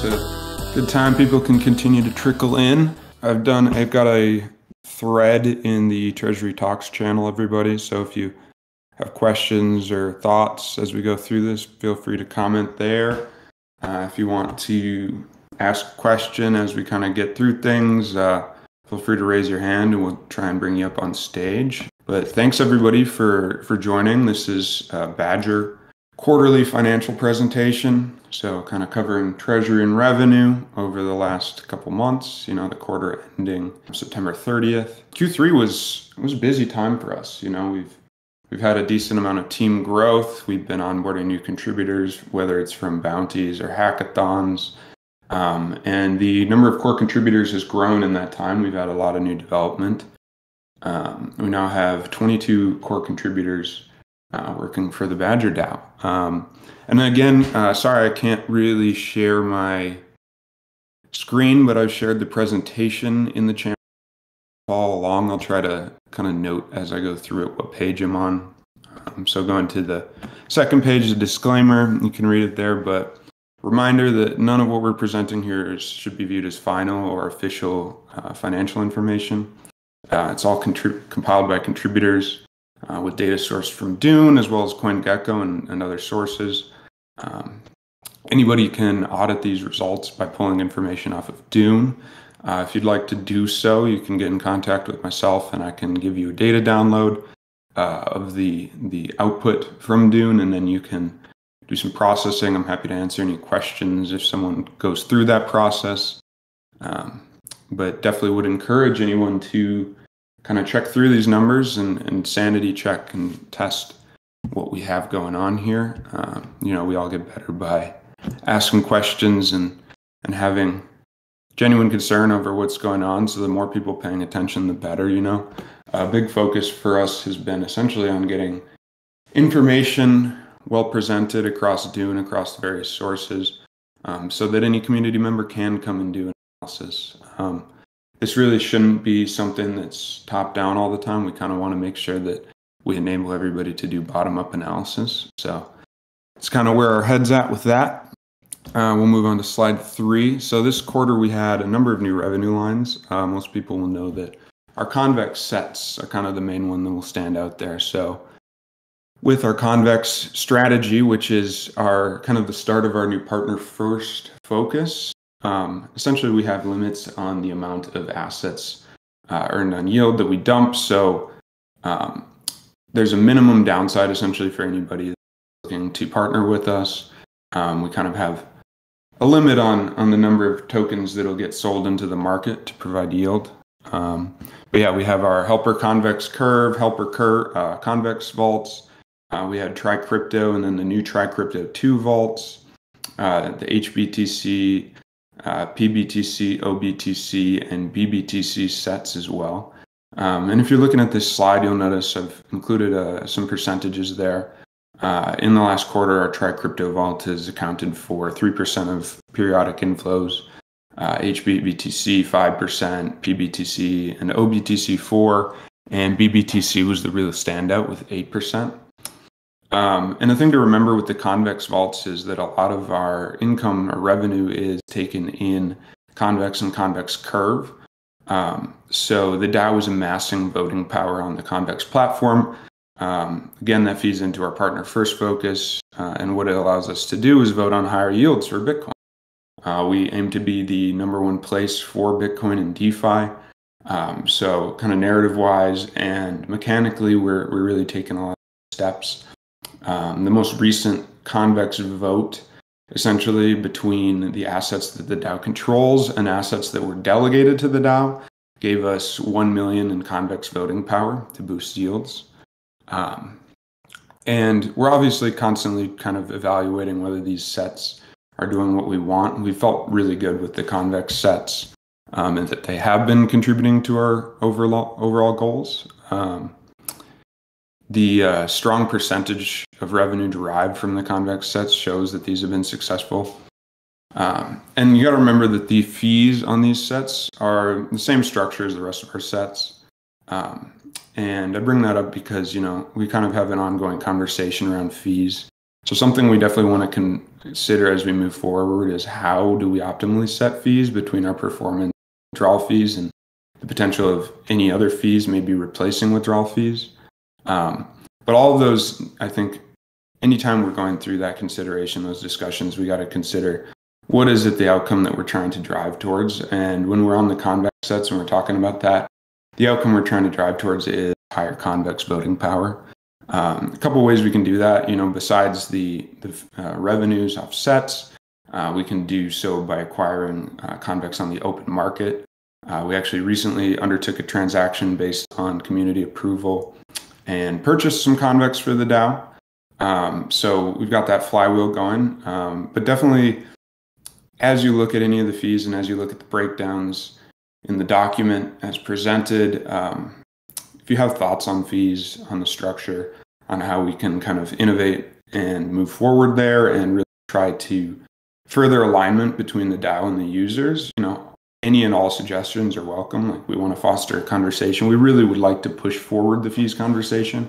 It's a good time. People can continue to trickle in. I've got a thread in the Treasury Talks channel, everybody. So if you have questions or thoughts as we go through this, feel free to comment there. If you want to ask a question as we kind of get through things, feel free to raise your hand and we'll try and bring you up on stage. But thanks everybody for joining. This is Badger quarterly financial presentation. So kind of covering treasury and revenue over the last couple months, the quarter ending September 30th. Q3 was a busy time for us. We've had a decent amount of team growth. We've been onboarding new contributors, whether it's from bounties or hackathons. And the number of core contributors has grown in that time. We've had a lot of new development. We now have 22 core contributors working for the Badger DAO. And again, sorry, I can't really share my screen, but I've shared the presentation in the channel. Follow along. I'll try to kind of note as I go through it what page I'm on. So going to the second page, the disclaimer, you can read it there, but reminder that none of what we're presenting here should be viewed as final or official financial information. It's all compiled by contributors with data sourced from Dune as well as CoinGecko and other sources. Anybody can audit these results by pulling information off of Dune. If you'd like to do so, you can get in contact with myself and I can give you a data download of the output from Dune, and then you can do some processing. I'm happy to answer any questions if someone goes through that process. But definitely would encourage anyone to kind of check through these numbers and sanity check and test what we have going on here. We all get better by asking questions and having genuine concern over what's going on. So the more people paying attention, the better, A big focus for us has been essentially on getting information well presented across Dune, across the various sources, so that any community member can come and do analysis. This really shouldn't be something that's top down all the time. We kind of want to make sure that we enable everybody to do bottom-up analysis. So it's kind of where our head's at with that. We'll move on to slide 3. So this quarter we had a number of new revenue lines. Most people will know that our convex sets are kind of the main one that will stand out there. So with our convex strategy, which is our kind of the start of our new partner first focus, essentially we have limits on the amount of assets earned on yield that we dump. So there's a minimum downside essentially for anybody that's looking to partner with us. We kind of have a limit on the number of tokens that'll get sold into the market to provide yield. But yeah, we have our helper convex curve, convex vaults. We had TriCrypto and then the new TriCrypto 2 vaults, the HBTC, PBTC, OBTC, and BBTC sets as well. And if you're looking at this slide, you'll notice I've included some percentages there. In the last quarter, our TriCrypto vault has accounted for 3% of periodic inflows, HBTC 5%, PBTC and OBTC 4%, and BBTC was the real standout with 8%. And the thing to remember with the convex vaults is that a lot of our income or revenue is taken in convex and convex curve. So the DAO is amassing voting power on the convex platform. Again, that feeds into our partner first focus. And what it allows us to do is vote on higher yields for Bitcoin. We aim to be the #1 place for Bitcoin and DeFi. So kind of narrative wise and mechanically, we're really taking a lot of steps. The most recent convex vote, essentially between the assets that the DAO controls and assets that were delegated to the DAO, gave us 1 million in convex voting power to boost yields. And we're obviously constantly kind of evaluating whether these sets are doing what we want. We felt really good with the convex sets and that they have been contributing to our overall goals. The strong percentage of revenue derived from the convex sets shows that these have been successful. And you got to remember that the fees on these sets are the same structure as the rest of our sets. And I bring that up because, we kind of have an ongoing conversation around fees. So something we definitely want to consider as we move forward is how do we optimally set fees between our performance withdrawal fees and the potential of any other fees maybe replacing withdrawal fees. But all of those, I think, anytime we're going through that consideration, those discussions, we got to consider what is it the outcome that we're trying to drive towards. And when we're on the convex sets and we're talking about that, the outcome we're trying to drive towards is higher convex voting power. A couple of ways we can do that, besides the revenues off sets, we can do so by acquiring convex on the open market. We actually recently undertook a transaction based on community approval and purchased some convex for the DAO. So we've got that flywheel going. But definitely, as you look at any of the fees and as you look at the breakdowns in the document as presented, if you have thoughts on fees, on the structure, on how we can kind of innovate and move forward there and really try to further alignment between the DAO and the users, any and all suggestions are welcome. Like, we want to foster a conversation. We really would like to push forward the fees conversation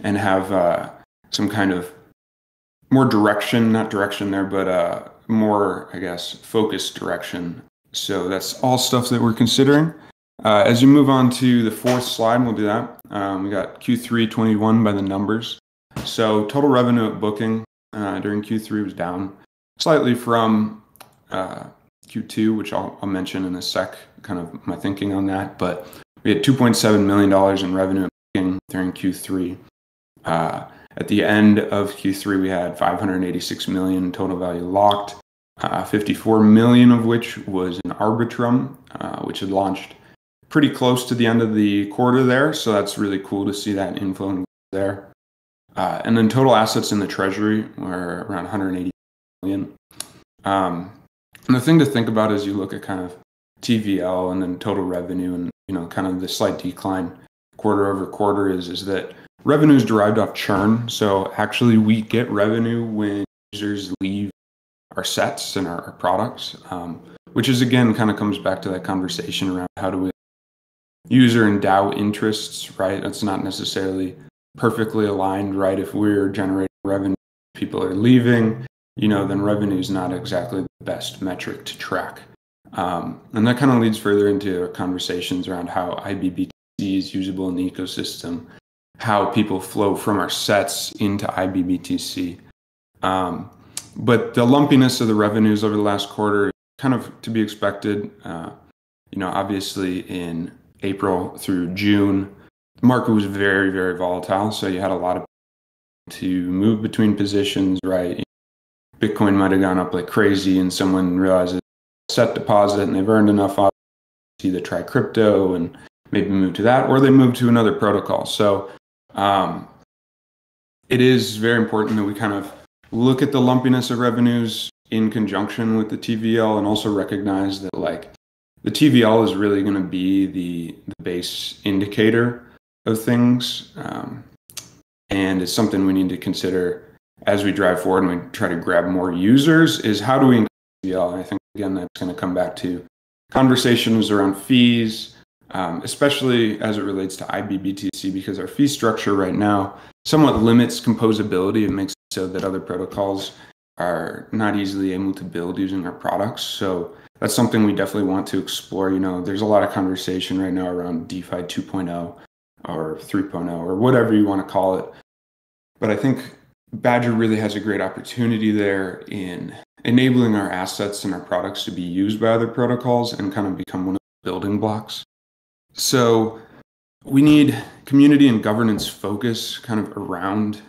and have some kind of more direction, not direction there, but more, I guess, focused direction. So that's all stuff that we're considering. As you move on to the fourth slide, we'll do that. We got Q3 21 by the numbers. So total revenue at booking during Q3 was down slightly from Q2, which I'll mention in a sec, kind of my thinking on that. But we had $2.7 million in revenue at booking during Q3. At the end of Q3, we had 586 million total value locked, 54 million of which was in Arbitrum, which had launched pretty close to the end of the quarter there. So that's really cool to see that inflow there. And then total assets in the Treasury were around 180 million. And the thing to think about as you look at kind of TVL and then total revenue and, kind of the slight decline quarter over quarter is that revenue is derived off churn. So actually we get revenue when users leave our sets and our products, which is, again, kind of comes back to that conversation around how do we user and DAO interests, right? That's not necessarily perfectly aligned, right? If we're generating revenue, people are leaving, then revenue is not exactly the best metric to track. And that kind of leads further into our conversations around how IBBTC is usable in the ecosystem, how people flow from our sets into IBBTC. But the lumpiness of the revenues over the last quarter, kind of to be expected. Obviously in April through June, the market was very, very volatile. So you had a lot of to move between positions, right? Bitcoin might have gone up like crazy and someone realizes set deposit and they've earned enough to either try crypto and maybe move to that, or they move to another protocol. So it is very important that we kind of look at the lumpiness of revenues in conjunction with the TVL and also recognize that the TVL is really going to be the base indicator of things. And it's something we need to consider as we drive forward and we try to grab more users is how do we increase TVL? And I think, again, that's going to come back to conversations around fees, especially as it relates to IBBTC, because our fee structure right now somewhat limits composability. It makes it so that other protocols are not easily able to build using our products. So that's something we definitely want to explore. There's a lot of conversation right now around DeFi 2.0 or 3.0 or whatever you want to call it. But I think Badger really has a great opportunity there in enabling our assets and our products to be used by other protocols and kind of become one of the building blocks. So we need community and governance focus kind of around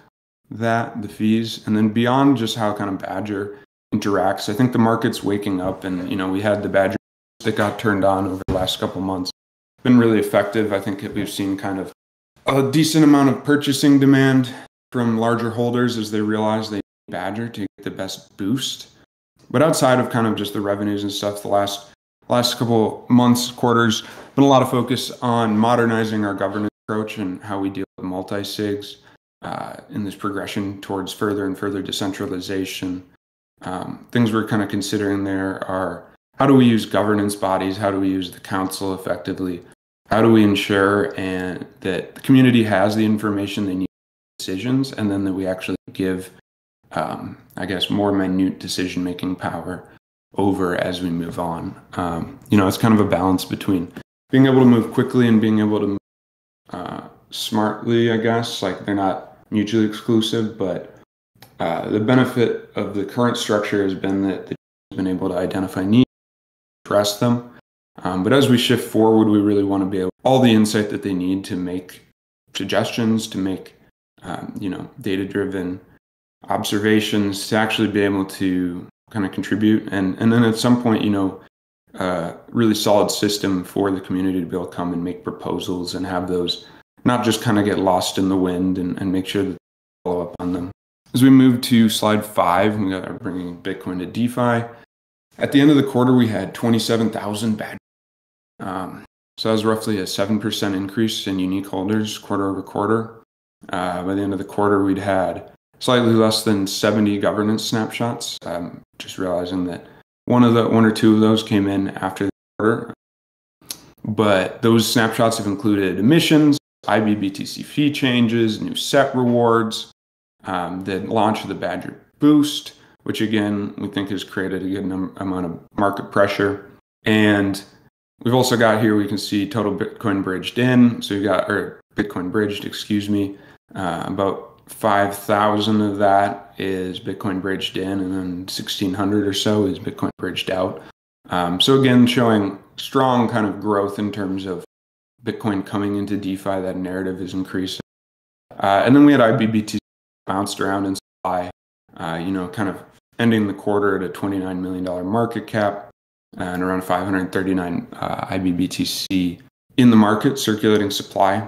that, the fees, and then beyond just how kind of Badger interacts. I think the market's waking up and, we had the Badger that got turned on over the last couple months. Been really effective. I think we've seen kind of a decent amount of purchasing demand from larger holders as they realize they need Badger to get the best boost. But outside of kind of just the revenues and stuff, the last couple months, quarters, been a lot of focus on modernizing our governance approach and how we deal with multi-sigs in this progression towards further and further decentralization. Things we're kind of considering there are how do we use governance bodies? How do we use the council effectively? How do we ensure that the community has the information they need for decisions, and then that we actually give I guess, more minute decision-making power over as we move on. It's kind of a balance between being able to move quickly and being able to move smartly, I guess. Like, they're not mutually exclusive, but the benefit of the current structure has been that the team has been able to identify needs, address them. But as we shift forward, we really want to be able all the insight that they need to make suggestions, to make data-driven observations, to actually be able to kind of contribute, and then at some point, really solid system for the community to be able to come and make proposals and have those not just kind of get lost in the wind, and make sure that they follow up on them. As we move to slide 5, we got our bringing Bitcoin to DeFi. At the end of the quarter, we had 27,000 badges. So that was roughly a 7% increase in unique holders quarter over quarter. By the end of the quarter, we'd had slightly less than 70 governance snapshots. Just realizing that one or two of those came in after the quarter. But those snapshots have included emissions, IBBTC fee changes, new set rewards, the launch of the Badger Boost, which again, we think has created a good amount of market pressure. And we've also got here, we can see total Bitcoin bridged in. So Bitcoin bridged, about 5,000 of that is Bitcoin bridged in, and then 1,600 or so is Bitcoin bridged out. So again, showing strong kind of growth in terms of Bitcoin coming into DeFi. That narrative is increasing. And then we had IBBTC bounced around in supply, kind of ending the quarter at a $29 million market cap and around 539 IBBTC in the market, circulating supply.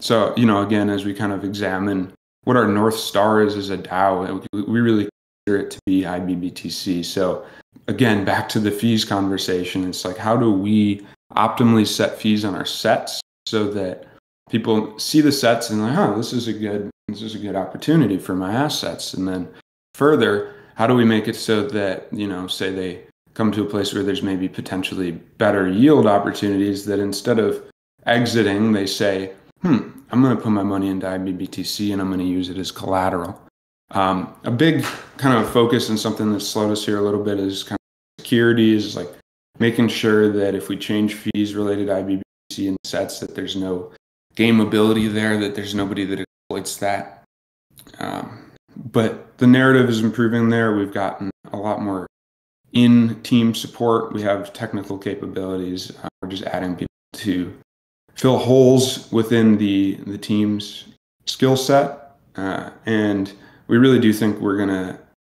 So, again, as we kind of examine what our North Star is as a DAO, we really consider it to be IBBTC. So again, back to the fees conversation, it's like, how do we optimally set fees on our sets so that people see the sets and like, this is a good opportunity for my assets. And then further, how do we make it so that, say they come to a place where there's maybe potentially better yield opportunities, that instead of exiting, they say, I'm going to put my money into IBBTC and I'm going to use it as collateral. A big kind of focus and something that slowed us here a little bit is kind of security, is like making sure that if we change fees related to IBBTC and sets, that there's no gameability there, that there's nobody that exploits that. But the narrative is improving there. We've gotten a lot more in-team support. We have technical capabilities. We're just adding people to fill holes within the team's skill set. And we really do think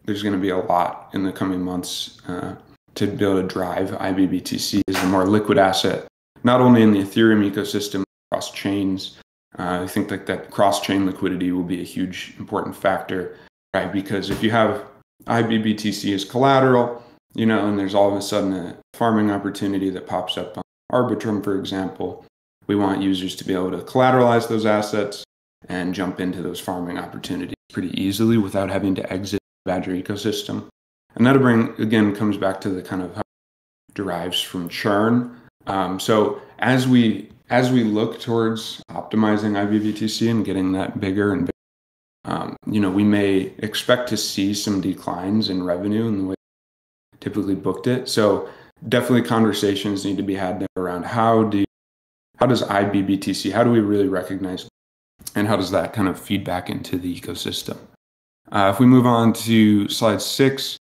there's going to be a lot in the coming months to be able to drive IBBTC as a more liquid asset, not only in the Ethereum ecosystem, across chains. I think that cross-chain liquidity will be a huge important factor, right? Because if you have IBBTC as collateral, and there's all of a sudden a farming opportunity that pops up on Arbitrum, for example, we want users to be able to collateralize those assets and jump into those farming opportunities pretty easily without having to exit the Badger ecosystem. And that comes back to the kind of how it derives from churn. So as we look towards optimizing IBBTC and getting that bigger and bigger, we may expect to see some declines in revenue in the way we typically booked it. So definitely conversations need to be had around how does IBBTC, how do we really recognize, and how does that kind of feed back into the ecosystem? If we move on to slide 6,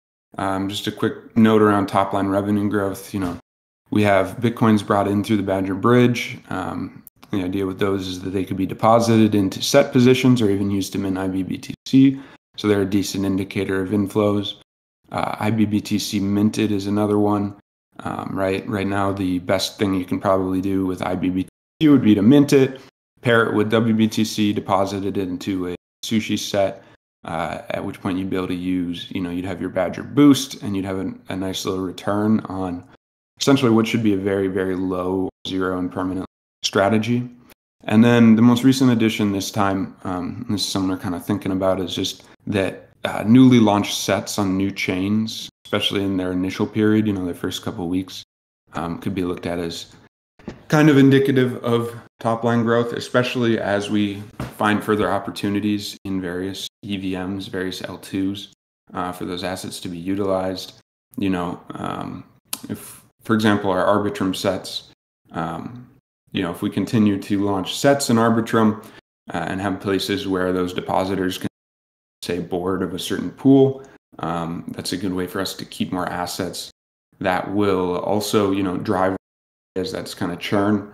just a quick note around top line revenue growth. We have Bitcoins brought in through the Badger Bridge. The idea with those is that they could be deposited into set positions or even used to mint IBBTC. So they're a decent indicator of inflows. IBBTC minted is another one. Right now, the best thing you can probably do with IBBTC would be to mint it, pair it with WBTC, deposit it into a sushi set, at which point you'd be able to use, you'd have your Badger Boost and you'd have a nice little return on essentially what should be a very, very low, zero and permanent strategy. And then the most recent addition this time, this is something we're kind of thinking about, is just that newly launched sets on new chains, especially in their initial period, their first couple of weeks, could be looked at as kind of indicative of top line growth, especially as we find further opportunities in various EVMs, various L2s. for those assets to be utilized. If, for example, our Arbitrum sets, if we continue to launch sets in Arbitrum and have places where those depositors can say board of a certain pool, that's a good way for us to keep more assets. That will also, drive as that's kind of churn.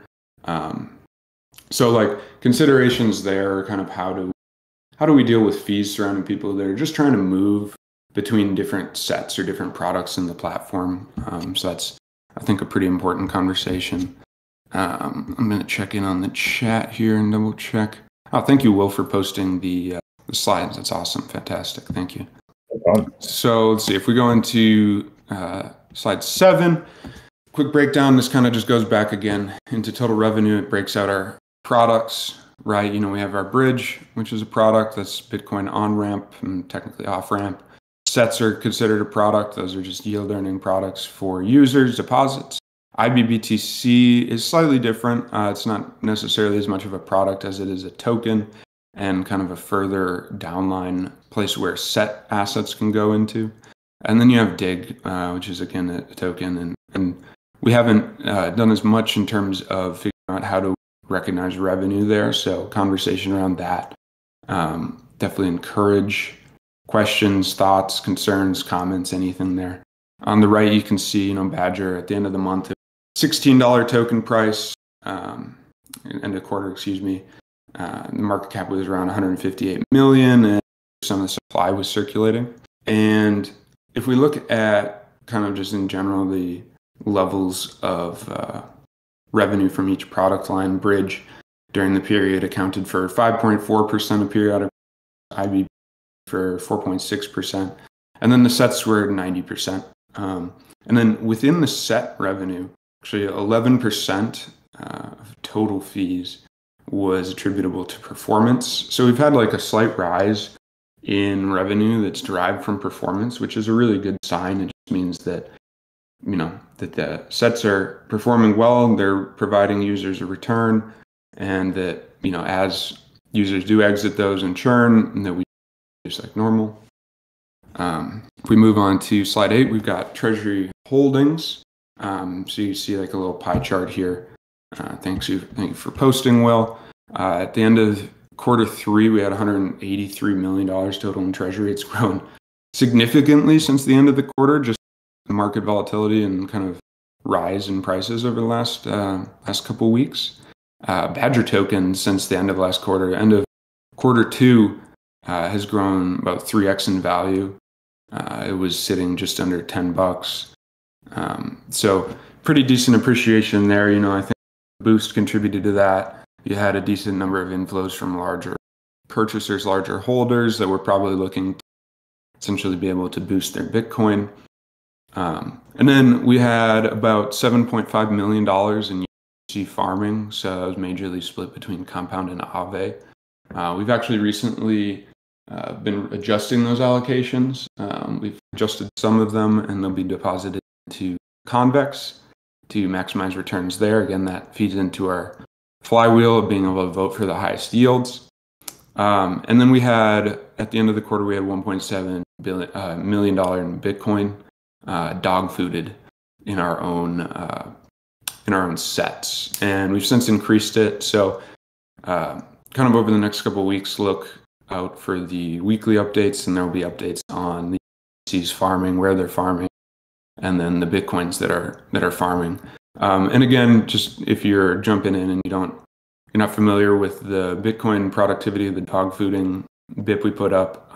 So like considerations there are kind of how do we deal with fees surrounding people that are just trying to move between different sets or different products in the platform. So that's, I think, a pretty important conversation. I'm going to check in on the chat here and double check. Oh, thank you, Will, for posting the slides. That's awesome. Fantastic. Thank you. No problem. So let's see if we go into slide 7. Quick breakdown. This kind of just goes back again into total revenue. It breaks out our products, right? We have our bridge, which is a product that's Bitcoin on-ramp and technically off-ramp. Sets are considered a product. Those are just yield earning products for users, deposits. IBBTC is slightly different. It's not necessarily as much of a product as it is a token and kind of a further downline place where set assets can go into. And then you have DIG, which is again a token. And we haven't done as much in terms of figuring out how to recognize revenue there. So conversation around that. Definitely encourage questions, thoughts, concerns, comments, anything there. On the right, you can see, Badger at the end of the month, $16 token price, end of quarter, excuse me. The market cap was around 158 million, and some of the supply was circulating. And if we look at kind of just in general the levels of revenue from each product line, Bridge during the period accounted for 5.4% of periodic, IB for 4.6%, and then the sets were 90%. And then within the set revenue, actually 11% of total fees was attributable to performance. So we've had like a slight rise in revenue that's derived from performance, which is a really good sign. It just means that, that the sets are performing well, they're providing users a return, and that, as users do exit those and churn, that we just like normal. If we move on to slide 8, we've got Treasury holdings. So you see like a little pie chart here. Thank you for posting, Will. At the end of quarter 3, we had $183 million total in Treasury. It's grown significantly since the end of the quarter, just the market volatility and kind of rise in prices over the last couple of weeks. Badger token since the end of last quarter, end of quarter 2, has grown about 3x in value. It was sitting just under $10. So pretty decent appreciation there. I think Boost contributed to that. You had a decent number of inflows from larger purchasers, larger holders that were probably looking to essentially be able to boost their Bitcoin. And then we had about $7.5 million in USD farming. So that was majorly split between Compound and Aave. We've actually recently been adjusting those allocations. We've adjusted some of them, and they'll be deposited into Convex to maximize returns there. Again, that feeds into our flywheel of being able to vote for the highest yields. And then we had, at the end of the quarter, we had $1.7 million in Bitcoin dog-fooded in our own sets, and we've since increased it. So kind of over the next couple of weeks, look out for the weekly updates, and there will be updates on the USDC's farming, where they're farming, and then the Bitcoins that are farming. And again, just if you're jumping in and you're not familiar with the Bitcoin productivity of the dog fooding BIP we put up,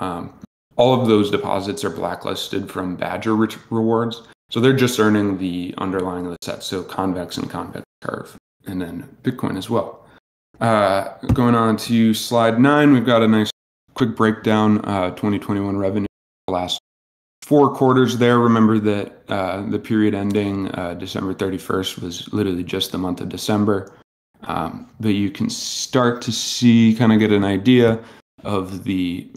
all of those deposits are blacklisted from Badger rewards. So they're just earning the underlying of the set. So Convex and Convex Curve, and then Bitcoin as well. Going on to slide 9, we've got a nice quick breakdown, 2021 revenue, the last 4 quarters there. Remember that the period ending December 31st was literally just the month of December. But you can start to see, kind of get an idea of the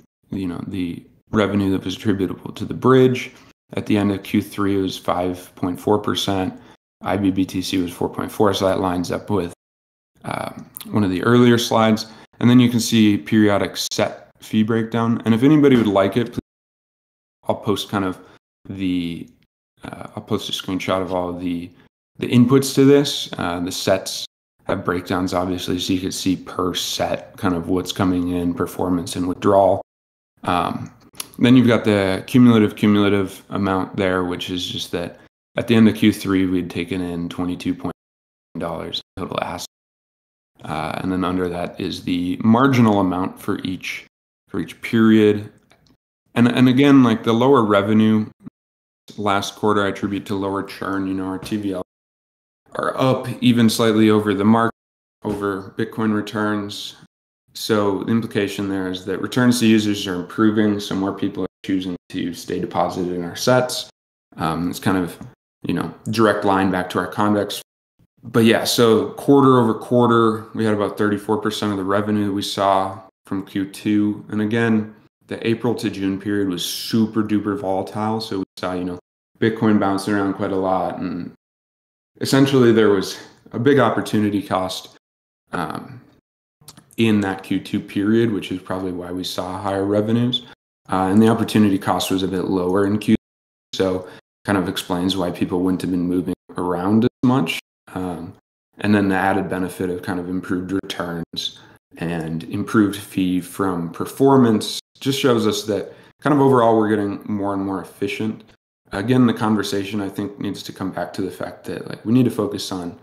revenue that was attributable to the bridge. At the end of Q3, it was 5.4%. IBBTC was 4.4%, so that lines up with one of the earlier slides. And then you can see periodic set fee breakdown. And if anybody would like it, please I'll post kind of I'll post a screenshot of all of the inputs to this. The sets have breakdowns, obviously, so you can see per set kind of what's coming in, performance and withdrawal. Then you've got the cumulative amount there, which is just that at the end of Q3, we'd taken in $22.9 total assets. And then under that is the marginal amount for each period. And again, like the lower revenue last quarter, I attribute to lower churn. Our TVL are up even slightly over the market, over Bitcoin returns. So the implication there is that returns to users are improving, so more people are choosing to stay deposited in our sets. It's kind of, direct line back to our convex. But yeah, so quarter over quarter, we had about 34% of the revenue we saw from Q2. And again, the April to June period was super duper volatile. So we saw, Bitcoin bouncing around quite a lot. And essentially there was a big opportunity cost in that Q2 period, which is probably why we saw higher revenues. And the opportunity cost was a bit lower in Q2. So kind of explains why people wouldn't have been moving around as much. And then the added benefit of kind of improved returns and improved fee from performance just shows us that kind of overall we're getting more and more efficient. Again, the conversation I think needs to come back to the fact that we need to focus on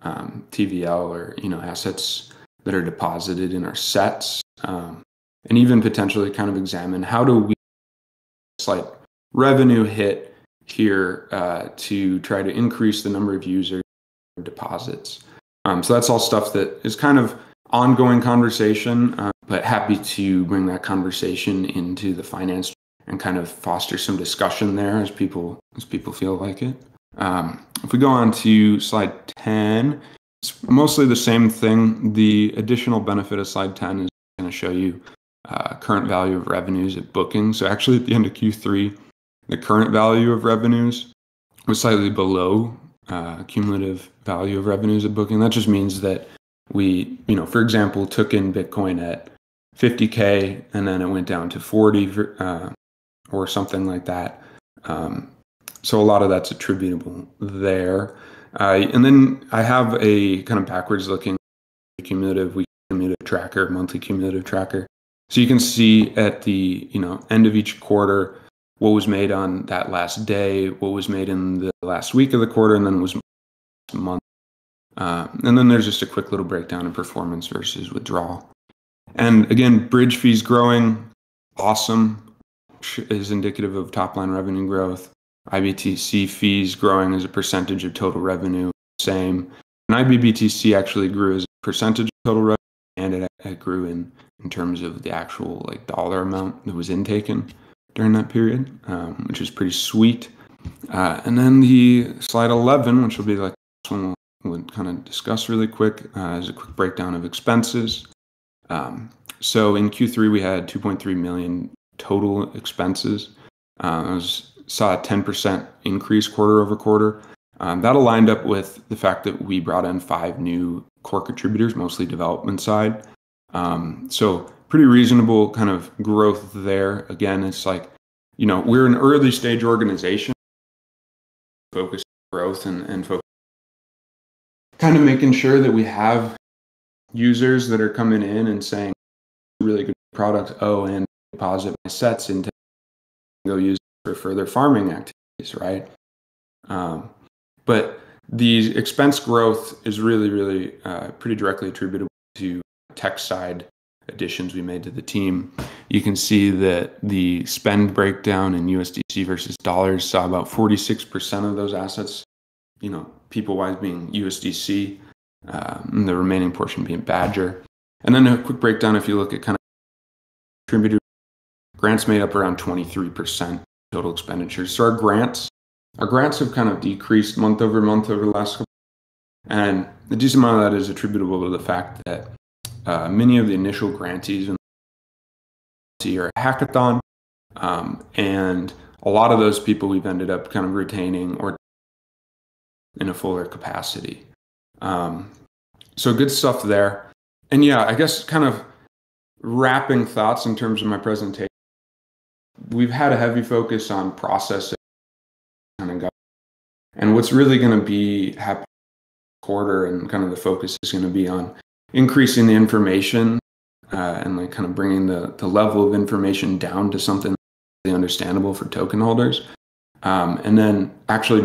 TVL or assets that are deposited in our sets, and even potentially kind of examine how do we slight revenue hit here to try to increase the number of users deposits. So that's all stuff that is kind of ongoing conversation, but happy to bring that conversation into the finance and kind of foster some discussion there as people feel like it. If we go on to slide 10, it's mostly the same thing. The additional benefit of slide 10 is going to show you current value of revenues at booking. So actually at the end of Q3, the current value of revenues was slightly below cumulative value of revenues at booking. That just means that we, for example, took in Bitcoin at 50K and then it went down to 40 or something like that. So a lot of that's attributable there. And then I have a kind of backwards looking cumulative tracker, monthly cumulative tracker. So you can see at the end of each quarter what was made on that last day, what was made in the last week of the quarter, and then was month. And then there's just a quick little breakdown of performance versus withdrawal. And again, bridge fees growing, awesome, is indicative of top line revenue growth. IBTC fees growing as a percentage of total revenue, same. And IBBTC actually grew as a percentage of total revenue, and it grew in terms of the actual dollar amount that was intaken during that period, which is pretty sweet. And then the slide 11, which will be this one we'll kind of discuss really quick, is a quick breakdown of expenses. So in Q3, we had 2.3 million total expenses. Saw a 10% increase quarter over quarter. That aligned up with the fact that we brought in 5 new core contributors, mostly development side. So pretty reasonable kind of growth there. Again, it's we're an early stage organization, focus on growth and focus kind of making sure that we have users that are coming in and saying really good product, and deposit my sets into go use it for further farming activities, right? But the expense growth is really pretty directly attributable to tech side additions we made to the team. You can see that the spend breakdown in USDC versus dollars saw about 46% of those assets, people-wise being USDC, and the remaining portion being Badger. And then a quick breakdown, if you look at kind of contributor grants made up around 23% total expenditures. So our grants have kind of decreased month over month over the last couple, and a decent amount of that is attributable to the fact that many of the initial grantees are a hackathon, and a lot of those people we've ended up kind of retaining or in a fuller capacity. So good stuff there. And yeah, I guess kind of wrapping thoughts in terms of my presentation. we've had a heavy focus on processing kind of and what's really going to be happening quarter and kind of the focus is going to be on increasing the information and like kind of bringing the level of information down to something really understandable for token holders, and then actually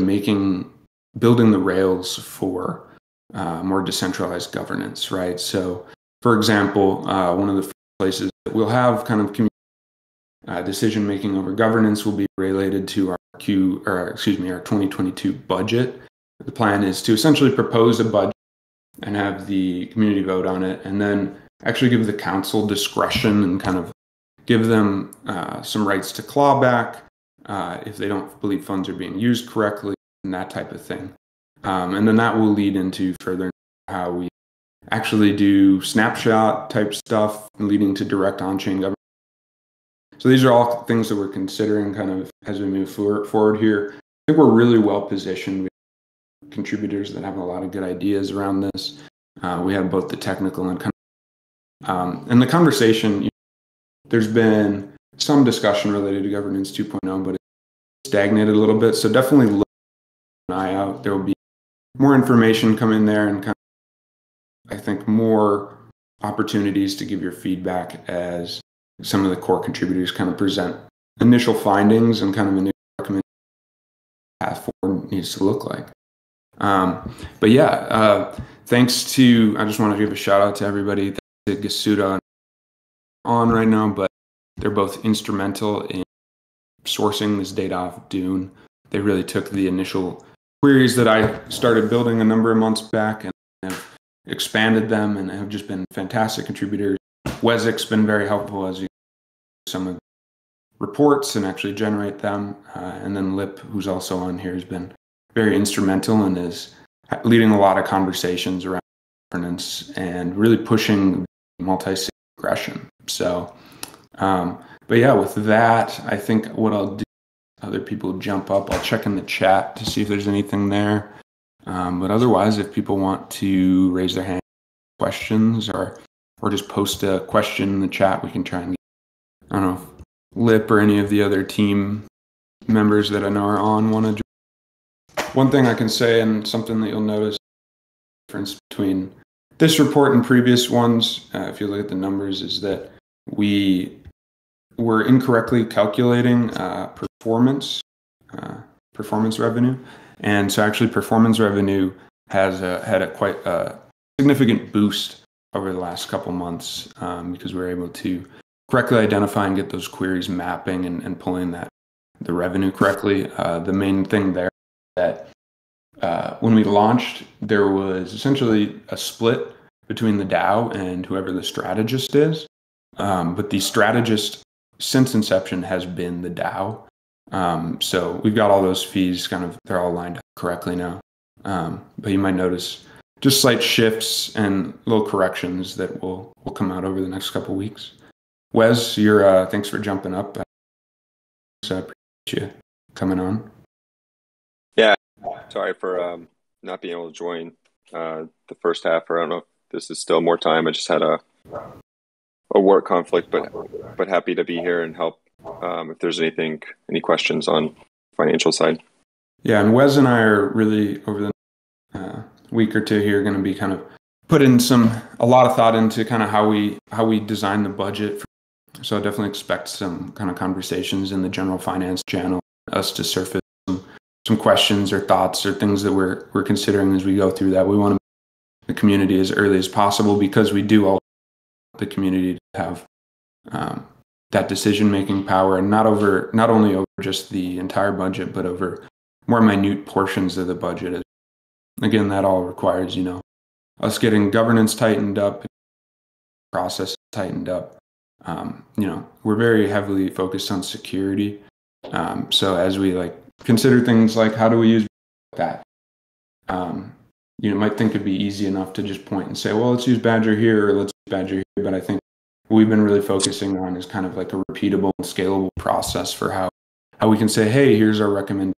building the rails for more decentralized governance, right? So, for example, one of the places that we'll have kind of decision making over governance will be related to our 2022 budget. The plan is to essentially propose a budget and have the community vote on it, and then actually give the council discretion and kind of give them some rights to claw back if they don't believe funds are being used correctly and that type of thing. And then that will lead into further how we actually do snapshot type stuff leading to direct on-chain governance. So these are all things that we're considering kind of as we move forward here. I think we're really well positioned. We have contributors that have a lot of good ideas around this. We have both the technical and and the conversation. There's been some discussion related to governance 2.0, but it's stagnated a little bit. So definitely look an eye out. There will be more information come in there and kind of, I think, more opportunities to give your feedback as some of the core contributors kind of present initial findings and kind of initial recommendation path forward needs to look like. But yeah, thanks to, I just want to give a shout out to everybody that Gasuda on right now, but they're both instrumental in sourcing this data off Dune. They really took the initial queries that I started building a number of months back and have expanded them and have just been fantastic contributors. Wezik's been very helpful as you some of the reports and actually generate them. And then Lip, who's also on here, has been very instrumental and is leading a lot of conversations around governance and really pushing multi-sig aggression. So, but yeah, with that, I think what I'll do, other people jump up, I'll check in the chat to see if there's anything there. But otherwise, if people want to raise their hand, questions, or just post a question in the chat, we can try and get, I don't know, if Lip or any of the other team members that I know are on want to join. One thing I can say, and something that you'll notice, the difference between this report and previous ones, if you look at the numbers, is that we were incorrectly calculating performance revenue. And so actually performance revenue has had a quite significant boost over the last couple months because we were able to correctly identify and get those queries mapping and pulling the revenue correctly. The main thing there that when we launched, there was essentially a split between the DAO and whoever the strategist is. But the strategist since inception has been the DAO. So we've got all those fees they're all lined up correctly now. But you might notice just slight shifts and little corrections that will come out over the next couple of weeks. Wes, thanks for jumping up. So I appreciate you coming on. Yeah, sorry for not being able to join the first half, or I don't know if this is still more time. I just had a work conflict, but happy to be here and help if there's any questions on financial side. Yeah, and Wes and I are really over the week or two here going to be kind of putting a lot of thought into kind of how we design the budget. So I definitely expect some kind of conversations in the general finance channel, us to surface some questions or thoughts or things that we're considering as we go through that. We want to make the community as early as possible because we do all the community to have that decision-making power, and not only over just the entire budget, but over more minute portions of the budget. Again, that all requires, us getting governance tightened up, process tightened up. We're very heavily focused on security. So as we consider things like how do we use that, might think it'd be easy enough to just point and say, well, let's use Badger here or let's use Badger here. But I think what we've been really focusing on is kind of like a repeatable and scalable process for how we can say, hey, here's our recommendation.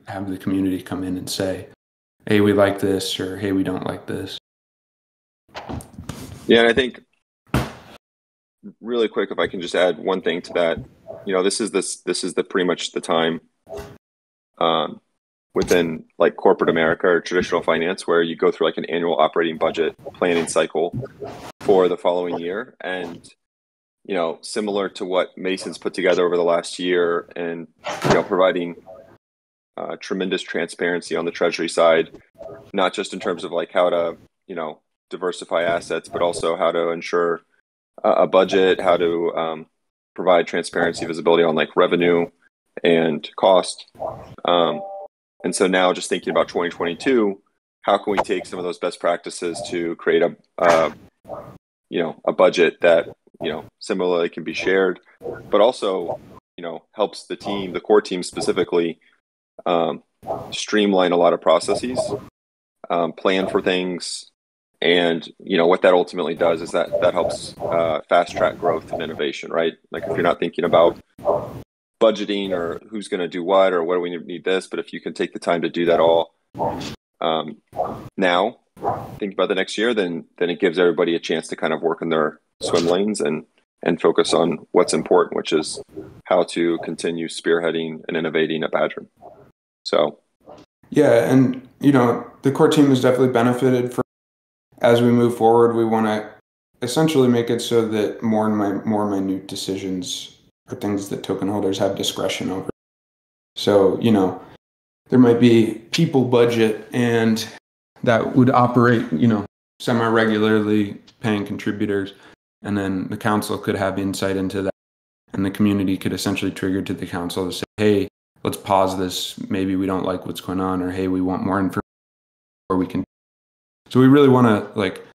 Have the community come in and say, hey, we like this, or hey, we don't like this. Yeah, and I think really quick, if I can just add one thing to that, this is the pretty much the time um, within like corporate America or traditional finance where you go through like an annual operating budget planning cycle for the following year. And, similar to what Mason's put together over the last year and, providing tremendous transparency on the Treasury side, not just in terms of like how to, diversify assets, but also how to ensure a budget, how to provide transparency, visibility on like revenue and cost. Um, and so now just thinking about 2022, how can we take some of those best practices to create a budget that, similarly can be shared, but also, helps the team, the core team specifically, um, streamline a lot of processes, plan for things. And, what that ultimately does is that helps fast track growth and innovation, right? Like if you're not thinking about budgeting or who's going to do what or what do we need this, but if you can take the time to do that all um, now, think about the next year, then it gives everybody a chance to kind of work in their swim lanes and focus on what's important, which is how to continue spearheading and innovating at Badger. So, yeah, and the core team has definitely benefited from as we move forward. We want to essentially make it so that more minute decisions are things that token holders have discretion over. So, there might be people budget and that would operate, semi-regularly paying contributors. And then the council could have insight into that. And the community could essentially trigger to the council to say, hey, let's pause this. Maybe we don't like what's going on, or hey, we want more information, or we can. So we really want to like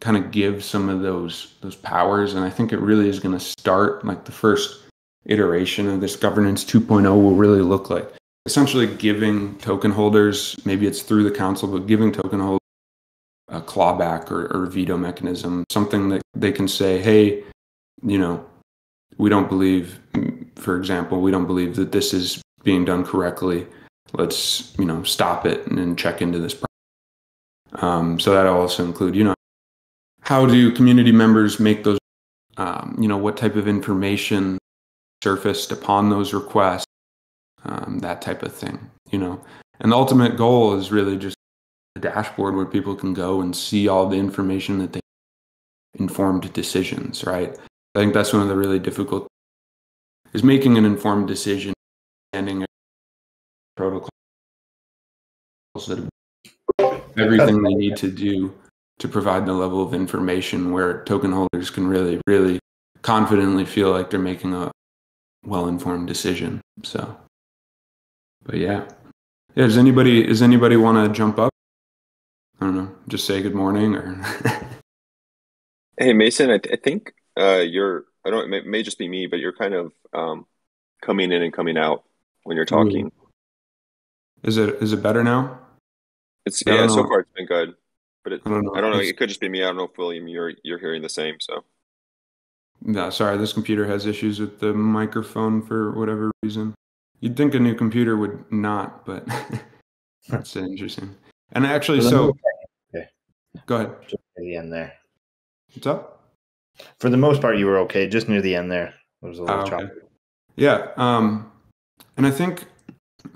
kind of give some of those powers. And I think it really is going to start like the first iteration of this governance 2.0 will really look like essentially giving token holders, maybe it's through the council, but giving token holders a clawback or veto mechanism, something that they can say, hey, we don't believe, for example, we don't believe that this is being done correctly. Let's, stop it and then check into this. So that'll also include, how do community members make those, what type of information surfaced upon those requests, that type of thing, And the ultimate goal is really just a dashboard where people can go and see all the information that they informed decisions, right? I think that's one of the really difficult is making an informed decision, understanding protocols that everything they need to do to provide the level of information where token holders can really, really confidently feel like they're making a well-informed decision. So, but yeah. Does anybody want to jump up? I don't know, just say good morning or. hey Mason, I think I don't. It may just be me, but you're kind of coming in and coming out when you're talking. Is it better now? So far it's been good, but I don't know. I don't know. It could just be me. I don't know if William, you're hearing the same. So. No, sorry. This computer has issues with the microphone for whatever reason. You'd think a new computer would not, but that's interesting. And actually, okay. Go ahead. Just near the end there. What's up? For the most part, you were okay. Just near the end there, there was a little choppy. Yeah. And I think,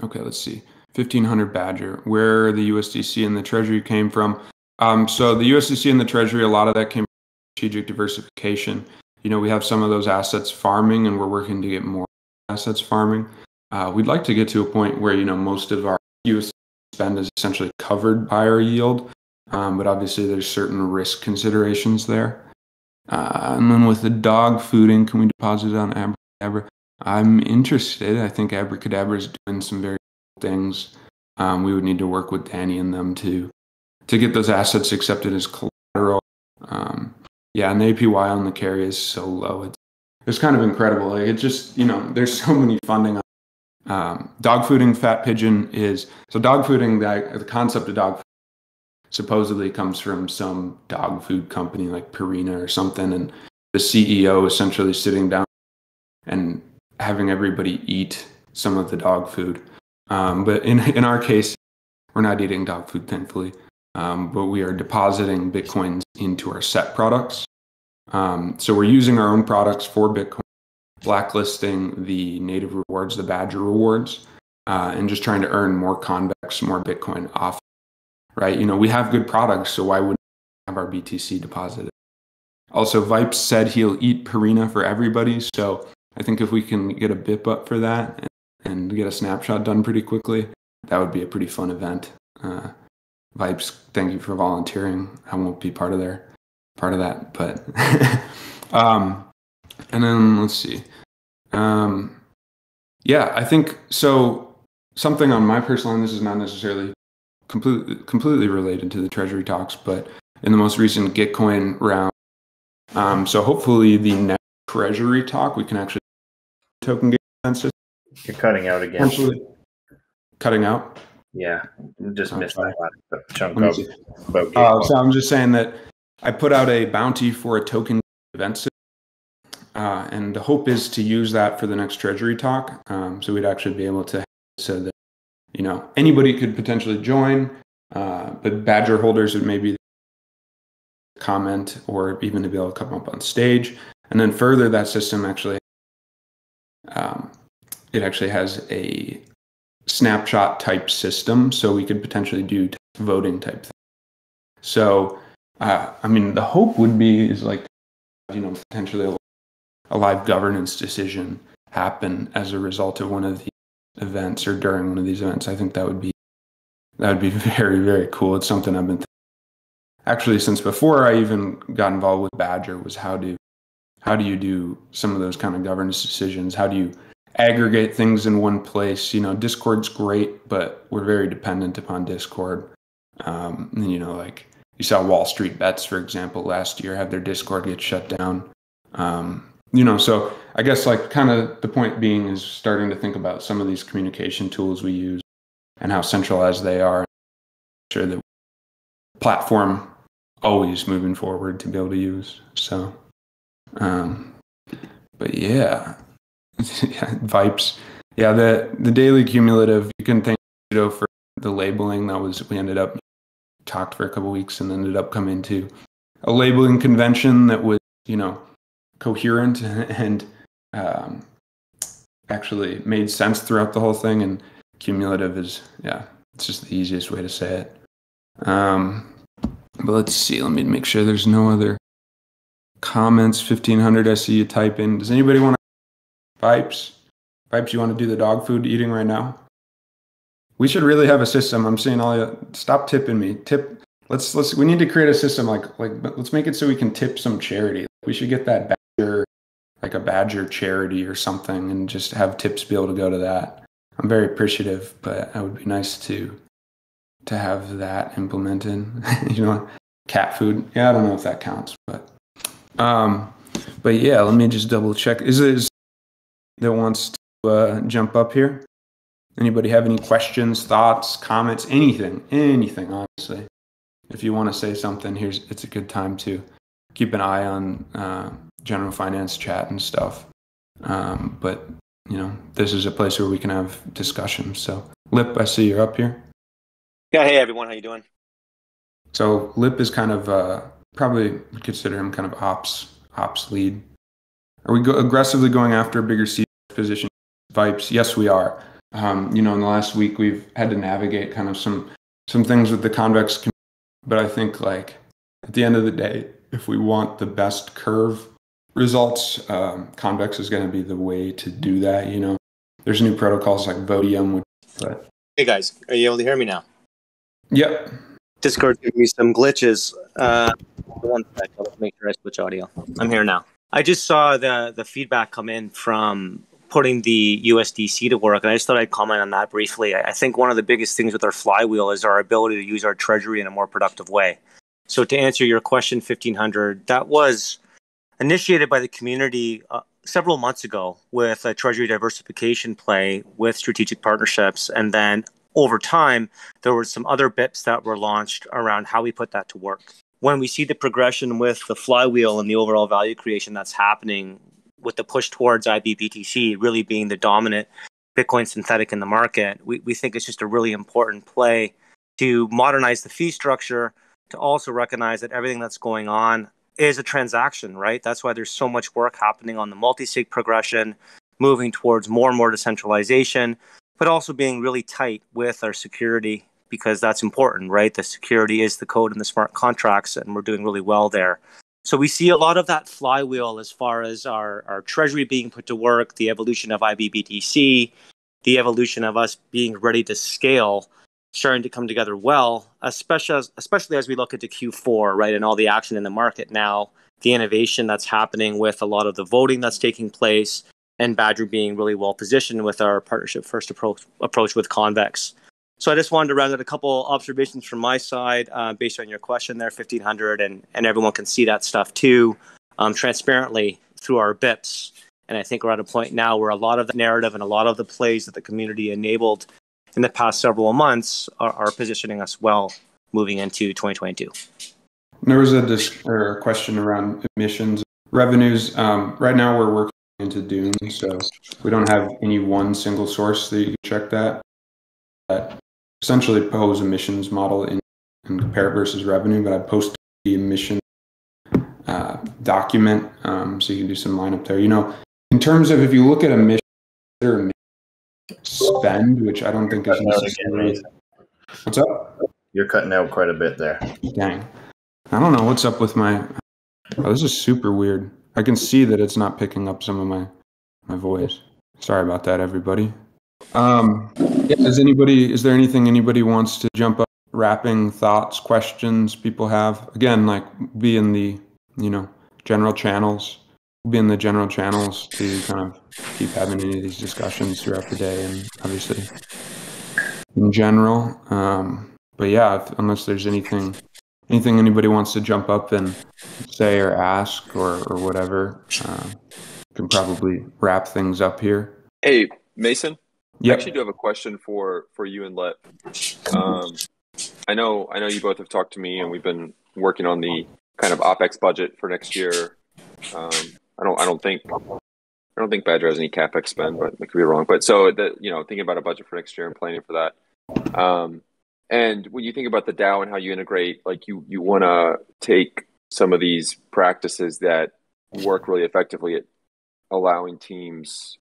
okay, let's see. 1500 Badger, where the USDC and the Treasury came from. So the USDC and the Treasury, a lot of that came from strategic diversification. We have some of those assets farming, and we're working to get more assets farming. We'd like to get to a point where, most of our USDC spend is essentially covered by our yield. But obviously there's certain risk considerations there. And then with the dog fooding, can we deposit it on Abracadabra? I'm interested. I think Abracadabra is doing some very cool things. We would need to work with Danny and them to get those assets accepted as collateral. And the APY on the carry is so low. It's kind of incredible. Like it just, there's so many funding. Dog fooding fat pigeon dog fooding, the concept of dog food supposedly comes from some dog food company like Purina or something. And the CEO essentially sitting down and having everybody eat some of the dog food. But in our case, we're not eating dog food, thankfully. But we are depositing Bitcoins into our set products. So we're using our own products for Bitcoin. blacklisting the native rewards, the Badger rewards, and just trying to earn more convex, more Bitcoin off, right? We have good products, so why wouldn't we have our BTC deposited? Also, Vipes said he'll eat Purina for everybody, so I think if we can get a BIP up for that and get a snapshot done pretty quickly, that would be a pretty fun event. Vipes, thank you for volunteering. I won't be part of that, but and then let's see. Yeah, I think so. Something on my personal end, this is not necessarily completely related to the Treasury talks, but in the most recent Gitcoin round, so hopefully the next Treasury talk, we can actually token get consensus. You're cutting out again. Actually, cutting out? Yeah, just missed that last chunk Let me about so I'm just saying that I put out a bounty for a token event system, and the hope is to use that for the next Treasury talk. So we'd actually be able to, so that anybody could potentially join, but Badger holders would maybe comment or even to be able to come up on stage. And then further, that system actually, it actually has a snapshot type system, so we could potentially do voting type thing. So, the hope would be is like, potentially a live governance decision happen as a result of one of the events or during one of these events. I think that would be very, very cool. It's something I've been actually since before I even got involved with Badger, was how do you do some of those kind of governance decisions? How do you aggregate things in one place? Discord's great, but we're very dependent upon Discord. Like you saw Wall Street Bets, for example, last year had their Discord get shut down. So I guess like kind of the point being is starting to think about some of these communication tools we use and how centralized they are. Sure that platform always moving forward to be able to use. So, but yeah, Vipes. Yeah, the daily cumulative, you can thank for the labeling. We ended up talked for a couple of weeks and ended up coming to a labeling convention that was, coherent and actually made sense throughout the whole thing. And cumulative is, it's just the easiest way to say it. But let's see, let me make sure there's no other comments. 1500, I see you type in. Does anybody want to Vipes, you want to do the dog food eating right now? We should really have a system. I'm saying stop tipping me. We need to create a system let's make it so we can tip some charity. We should get that Badger, like a Badger charity or something, and just have tips be able to go to that. I'm very appreciative, but it would be nice to have that implemented. Cat food. Yeah, I don't know if that counts, but yeah, let me just double check. Is it that wants to jump up here? Anybody have any questions, thoughts, comments, anything, honestly? If you want to say something, it's a good time to keep an eye on general finance chat and stuff. But this is a place where we can have discussions. So, Lip, I see you're up here. Yeah, hey everyone, how you doing? So Lip is kind of probably consider him kind of ops lead. Are we aggressively going after a bigger seat position? Vipes? Yes, we are. In the last week we've had to navigate kind of some things with the convex community, but I think like at the end of the day, if we want the best curve results, convex is going to be the way to do that. There's new protocols like Vodium. Hey guys, are you able to hear me now? Yep. Discord gave me some glitches. One sec, I'll make sure I switch audio. I'm here now. I just saw the feedback come in from putting the USDC to work, and I just thought I'd comment on that briefly. I think one of the biggest things with our flywheel is our ability to use our treasury in a more productive way. So to answer your question, 1500, that was initiated by the community several months ago with a treasury diversification play with strategic partnerships, and then over time, there were some other BIPs that were launched around how we put that to work. When we see the progression with the flywheel and the overall value creation that's happening with the push towards IBBTC really being the dominant Bitcoin synthetic in the market, we think it's just a really important play to modernize the fee structure, to also recognize that everything that's going on is a transaction, right? That's why there's so much work happening on the multi-sig progression, moving towards more and more decentralization, but also being really tight with our security, because that's important, right? The security is the code and the smart contracts, and we're doing really well there. So we see a lot of that flywheel as far as our treasury being put to work, the evolution of IBBTC, the evolution of us being ready to scale, starting to come together well, especially as we look into Q4, right, and all the action in the market now, the innovation that's happening with a lot of the voting that's taking place, and Badger being really well positioned with our partnership first approach with Convex. So I just wanted to round out a couple observations from my side based on your question there, 1500, and everyone can see that stuff too, transparently through our BIPs. And I think we're at a point now where a lot of the narrative and a lot of the plays that the community enabled in the past several months are positioning us well moving into 2022. There was a question around emissions revenues. Right now we're working into Dune, so we don't have any one single source that you can check that essentially pose emissions model and compare it versus revenue, but I posted the emission document so you can do some lineup there. In terms of if you look at emission spend, which I don't think is necessarily. What's up? You're cutting out quite a bit there. Dang. I don't know what's up with my. Oh, this is super weird. I can see that it's not picking up some of my voice. Sorry about that, everybody. Is there anything anybody wants to jump up? Wrapping thoughts, questions people have? Again, like be in the general channels. Be in the general channels to kind of keep having any of these discussions throughout the day, and obviously in general. But yeah, unless there's anything anybody wants to jump up and say or ask or whatever, can probably wrap things up here. Hey, Mason. Yep. I actually do have a question for you and Let. I know you both have talked to me, and we've been working on the kind of OpEx budget for next year. I don't think Badger has any CapEx spend, but I could be wrong. But so thinking about a budget for next year and planning for that. And when you think about the DAO and how you integrate, like you want to take some of these practices that work really effectively at allowing teams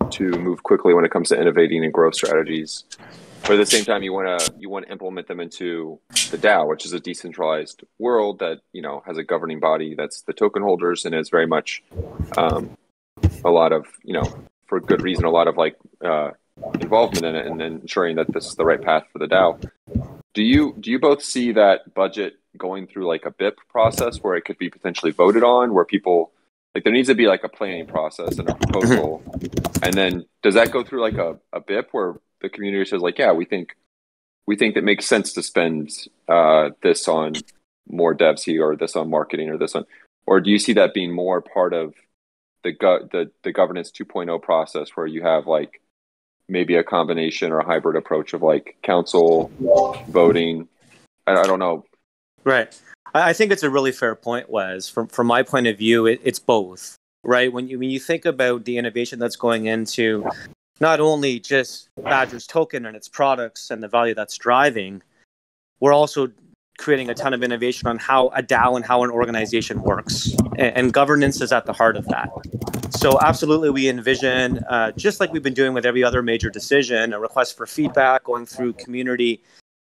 to move quickly when it comes to innovating and growth strategies. But at the same time, you want to implement them into the DAO, which is a decentralized world that has a governing body that's the token holders, and is very much a lot of for good reason, a lot of involvement in it, and then ensuring that this is the right path for the DAO. Do you both see that budget going through like a BIP process where it could be potentially voted on, where people there needs to be like a planning process and a proposal, and then does that go through like a BIP where the community says yeah, we think that makes sense to spend this on more devs here, or this on marketing, or this on, or do you see that being more part of the governance 2.0 process where you have maybe a combination or a hybrid approach of council voting? I don't know. Right. I think it's a really fair point, Wes. From my point of view, it's both, right? When you think about the innovation that's going into not only just Badger's token and its products and the value that's driving, we're also creating a ton of innovation on how a DAO and how an organization works. And governance is at the heart of that. So absolutely, we envision, just like we've been doing with every other major decision, a request for feedback, going through community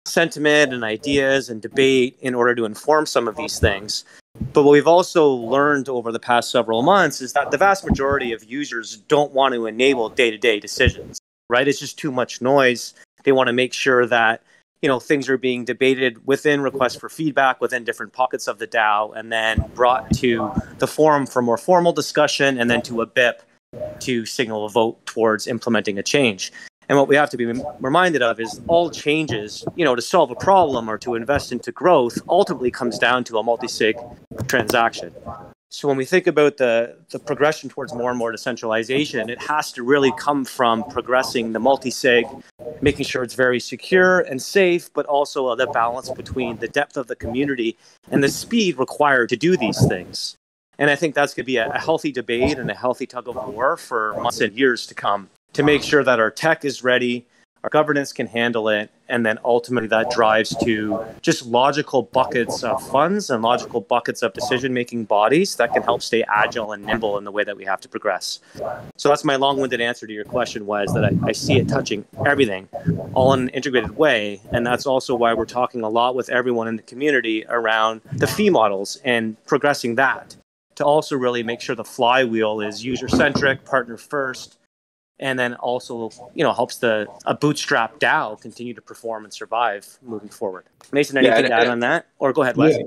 sentiment and ideas and debate in order to inform some of these things. But what we've also learned over the past several months is that the vast majority of users don't want to enable day-to-day decisions, right? It's just too much noise. They want to make sure that things are being debated within requests for feedback within different pockets of the DAO, and then brought to the forum for more formal discussion, and then to a BIP to signal a vote towards implementing a change. And what we have to be reminded of is all changes, to solve a problem or to invest into growth ultimately comes down to a multi-sig transaction. So when we think about the progression towards more and more decentralization, it has to really come from progressing the multi-sig, making sure it's very secure and safe, but also the balance between the depth of the community and the speed required to do these things. And I think that's going to be a healthy debate and a healthy tug of war for months and years to come, to make sure that our tech is ready, our governance can handle it, and then ultimately that drives to just logical buckets of funds and logical buckets of decision-making bodies that can help stay agile and nimble in the way that we have to progress. So that's my long-winded answer to your question, was that I see it touching everything, all in an integrated way, and that's also why we're talking a lot with everyone in the community around the fee models and progressing that to also really make sure the flywheel is user-centric, partner-first, and then also, helps a bootstrap DAO continue to perform and survive moving forward. Mason, anything to add on that? Or go ahead, Wes. Yeah,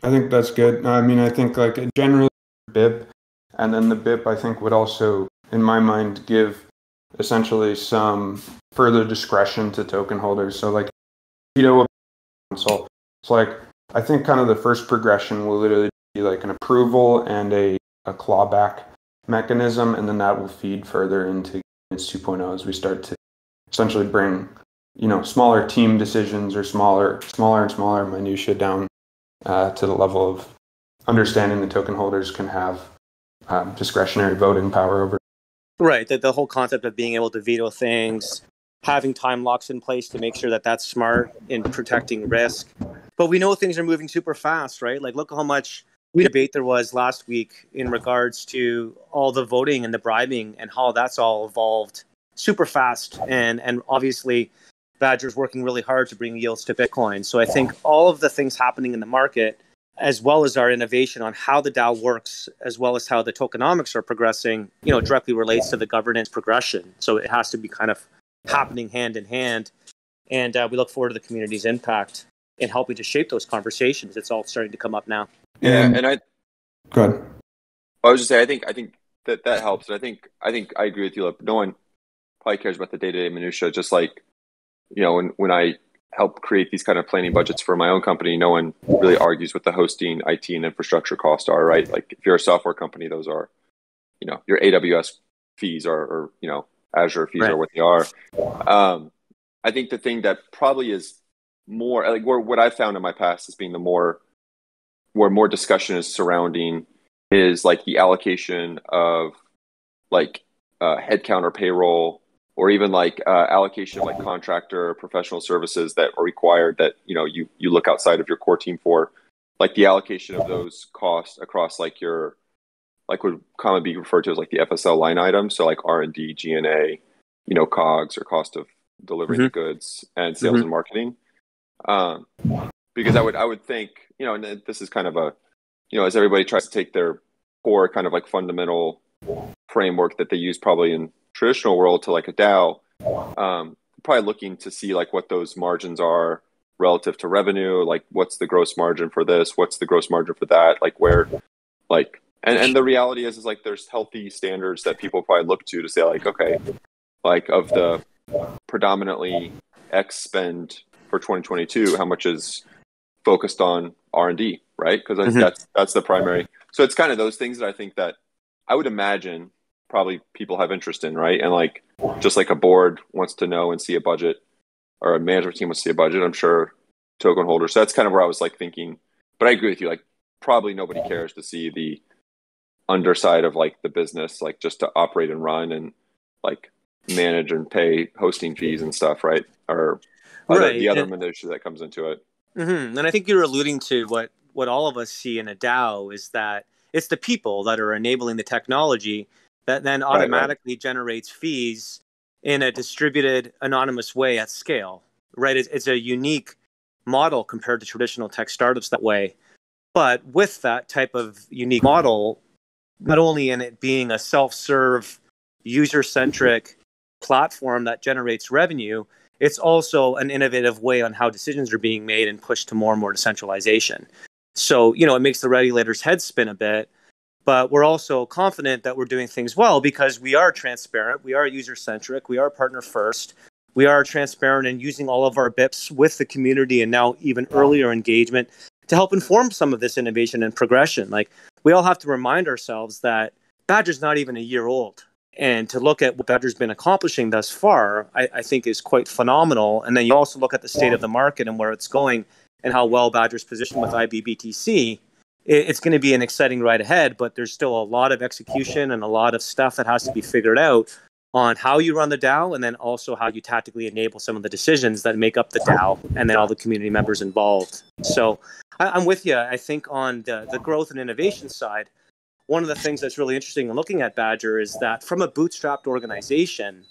I think that's good. I mean, I think like generally BIP, and then the BIP, I think, would also, in my mind, give essentially some further discretion to token holders. So like, so it's like, I think kind of the first progression will literally be like an approval and a clawback mechanism, and then that will feed further into 2.0 as we start to essentially bring smaller team decisions or smaller and smaller minutia down to the level of understanding the token holders can have discretionary voting power over. Right, the whole concept of being able to veto things, having time locks in place to make sure that that's smart in protecting risk. But we know things are moving super fast, right? Like, look how much debate there was last week in regards to all the voting and the bribing and how that's all evolved super fast. And obviously, Badger's working really hard to bring yields to Bitcoin. So I think all of the things happening in the market, as well as our innovation on how the DAO works, as well as how the tokenomics are progressing, directly relates to the governance progression. So it has to be kind of happening hand in hand. And we look forward to the community's impact in helping to shape those conversations. It's all starting to come up now. Yeah, and go ahead. I was just saying, I think that helps, and I think I agree with you. No one probably cares about the day-to-day minutia. Just like when I help create these kind of planning budgets for my own company, no one really argues what the hosting, IT, and infrastructure costs are, right? Like if you're a software company, those are, your AWS fees or Azure fees are what they are. I think the thing that probably is more like what I've found in my past as being where more discussion is surrounding is like the allocation of like headcount or payroll, or even like allocation of like contractor professional services that are required that you look outside of your core team for, like the allocation of those costs across like your would commonly be referred to as like the FSL line item. So like R&D, G&A, COGS or cost of delivering the goods, and sales and marketing. Because I would think, and this is kind of a, as everybody tries to take their core kind of like fundamental framework that they use probably in traditional world to like a DAO, probably looking to see like what those margins are relative to revenue, like what's the gross margin for this, what's the gross margin for that, like where, like, and the reality is like there's healthy standards that people probably look to say like, okay, like of the predominantly X spend for 2022, how much is focused on R&D, right? Because that's the primary. So it's kind of those things that I think that I would imagine probably people have interest in, right? And like just like a board wants to know and see a budget, or a management team wants to see a budget, I'm sure token holders. So that's kind of where I was like thinking. But I agree with you. Like probably nobody cares to see the underside of like the business, like just to operate and run and like manage and pay hosting fees and stuff, right? Or the other minutia that comes into it. And I think you're alluding to what all of us see in a DAO is that it's the people that are enabling the technology that then automatically generates fees in a distributed, anonymous way at scale, right? It's a unique model compared to traditional tech startups that way. But with that type of unique model, not only in it being a self-serve, user-centric platform that generates revenue, it's also an innovative way on how decisions are being made and pushed to more and more decentralization. So, it makes the regulators' heads spin a bit, but we're also confident that we're doing things well because we are transparent, we are user-centric, we are partner-first, we are transparent in using all of our BIPs with the community and now even earlier engagement to help inform some of this innovation and progression. Like, we all have to remind ourselves that Badger's not even a year old. And to look at what Badger's been accomplishing thus far, I think is quite phenomenal. And then you also look at the state of the market and where it's going and how well Badger's positioned with IBBTC. It's going to be an exciting ride ahead, but there's still a lot of execution and a lot of stuff that has to be figured out on how you run the DAO, and then also how you tactically enable some of the decisions that make up the DAO, and then all the community members involved. So I'm with you. I think on the growth and innovation side, one of the things that's really interesting in looking at Badger is that from a bootstrapped organization,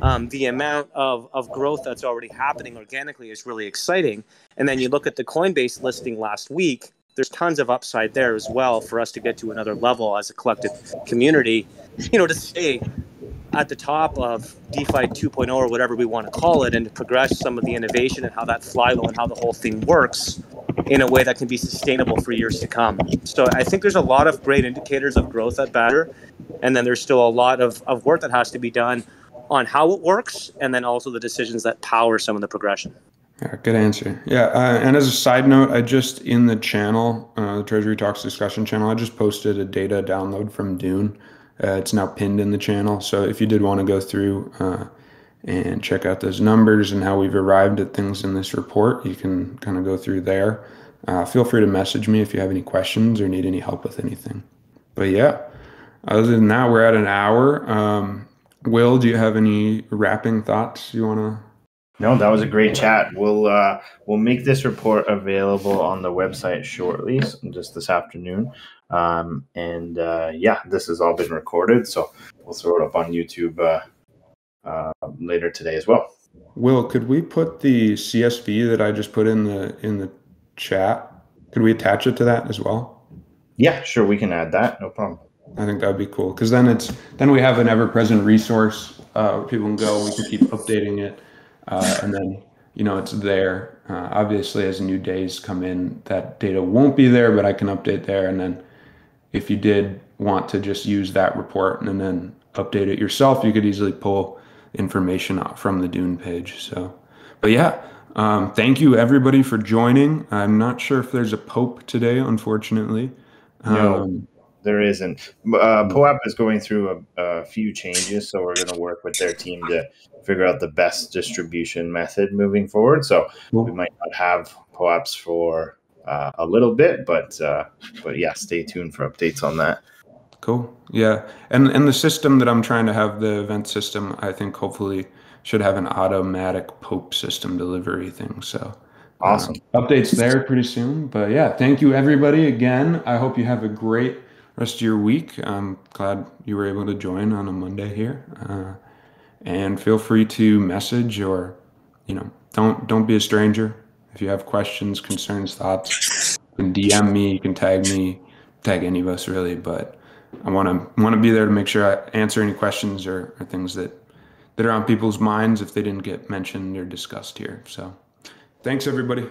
the amount of growth that's already happening organically is really exciting. And then you look at the Coinbase listing last week, there's tons of upside there as well for us to get to another level as a collective community, to stay at the top of DeFi 2.0 or whatever we want to call it, and to progress some of the innovation and how that flywheel and how the whole thing works in a way that can be sustainable for years to come. So I think there's a lot of great indicators of growth at Badger, and then there's still a lot of work that has to be done on how it works, and then also the decisions that power some of the progression. Yeah, good answer. Yeah, and as a side note, I just in the channel, the Treasury Talks discussion channel, I just posted a data download from Dune. It's now pinned in the channel. So if you did want to go through and check out those numbers and how we've arrived at things in this report, you can kind of go through there. Feel free to message me if you have any questions or need any help with anything. But yeah, other than that, we're at an hour. Will, do you have any wrapping thoughts you want to? No, that was a great chat. We'll make this report available on the website shortly, just this afternoon. This has all been recorded, so we'll throw it up on YouTube later today as well. Will, could we put the CSV that I just put in the chat? Could we attach it to that as well? Yeah, sure, we can add that. No problem. I think that'd be cool because then we have an ever-present resource where people can go. We can keep updating it, and then it's there. Obviously, as new days come in, that data won't be there, but I can update there. And then if you did want to just use that report and then update it yourself, you could easily pull information out from the Dune page. So, but yeah, thank you everybody for joining. I'm not sure if there's a Pope today, unfortunately. No. There isn't. POAP is going through a few changes, so we're going to work with their team to figure out the best distribution method moving forward. So we might not have POAPs for a little bit, but yeah, stay tuned for updates on that. Cool. Yeah, and the system that I'm trying to have, the event system, I think hopefully should have an automatic POAP system delivery thing. So awesome. Updates there pretty soon. But yeah, thank you everybody again. I hope you have a great rest of your week. I'm glad you were able to join on a Monday here. And feel free to message or, don't be a stranger. If you have questions, concerns, thoughts, you can DM me, you can tag me, tag any of us really. But I want to be there to make sure I answer any questions or things that are on people's minds if they didn't get mentioned or discussed here. So thanks everybody.